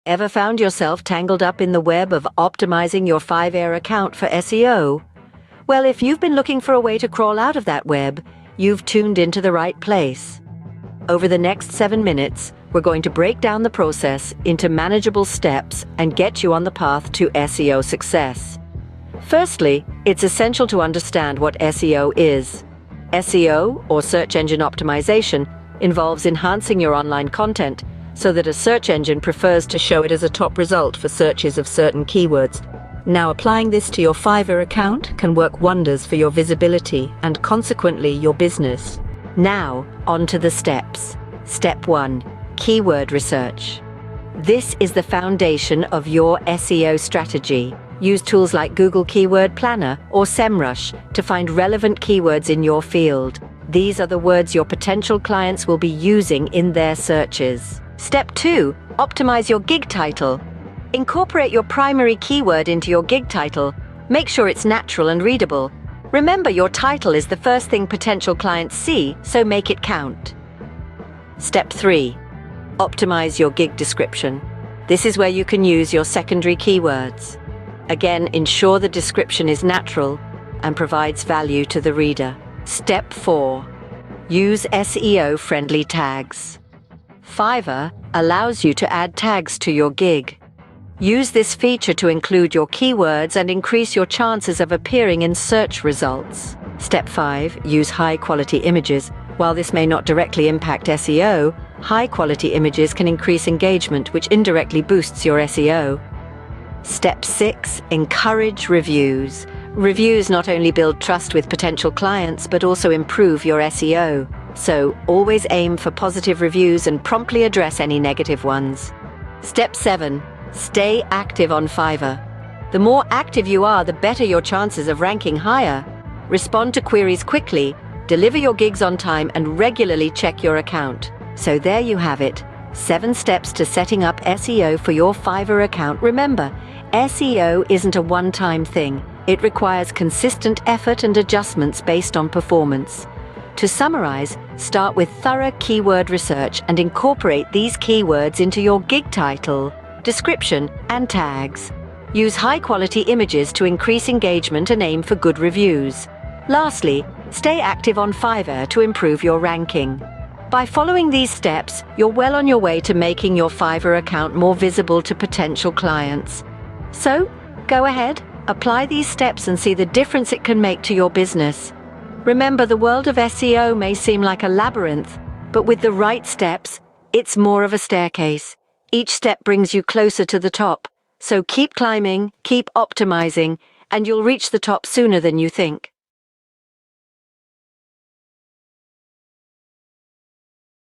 Ever found yourself tangled up in the web of optimizing your Fiverr account for SEO? Well, if you've been looking for a way to crawl out of that web, you've tuned into the right place. Over the next 7 minutes, we're going to break down the process into manageable steps and get you on the path to SEO success. Firstly, it's essential to understand what SEO is. SEO, or search engine optimization, involves enhancing your online content so that a search engine prefers to show it as a top result for searches of certain keywords. Now, applying this to your Fiverr account can work wonders for your visibility and consequently your business. Now, on to the steps. Step 1. Keyword research. This is the foundation of your SEO strategy. Use tools like Google Keyword Planner or SEMrush to find relevant keywords in your field. These are the words your potential clients will be using in their searches. Step 2. Optimize your gig title. Incorporate your primary keyword into your gig title. Make sure it's natural and readable. Remember, your title is the first thing potential clients see, so make it count. Step 3. Optimize your gig description. This is where you can use your secondary keywords. Again, ensure the description is natural and provides value to the reader. Step 4. Use SEO-friendly tags. Fiverr allows you to add tags to your gig. Use this feature to include your keywords and increase your chances of appearing in search results. Step 5. Use high-quality images. While this may not directly impact SEO, high-quality images can increase engagement, which indirectly boosts your SEO. Step 6. Encourage reviews. Reviews not only build trust with potential clients, but also improve your SEO. So, always aim for positive reviews and promptly address any negative ones. Step 7. Stay active on Fiverr. The more active you are, the better your chances of ranking higher. Respond to queries quickly, deliver your gigs on time, and regularly check your account. So there you have it. 7 steps to setting up SEO for your Fiverr account. Remember, SEO isn't a one-time thing. It requires consistent effort and adjustments based on performance. To summarize, start with thorough keyword research and incorporate these keywords into your gig title, description, and tags. Use high-quality images to increase engagement and aim for good reviews. Lastly, stay active on Fiverr to improve your ranking. By following these steps, you're well on your way to making your Fiverr account more visible to potential clients. So, go ahead, apply these steps and see the difference it can make to your business. Remember, the world of SEO may seem like a labyrinth, but with the right steps, it's more of a staircase. Each step brings you closer to the top. So keep climbing, keep optimizing, and you'll reach the top sooner than you think.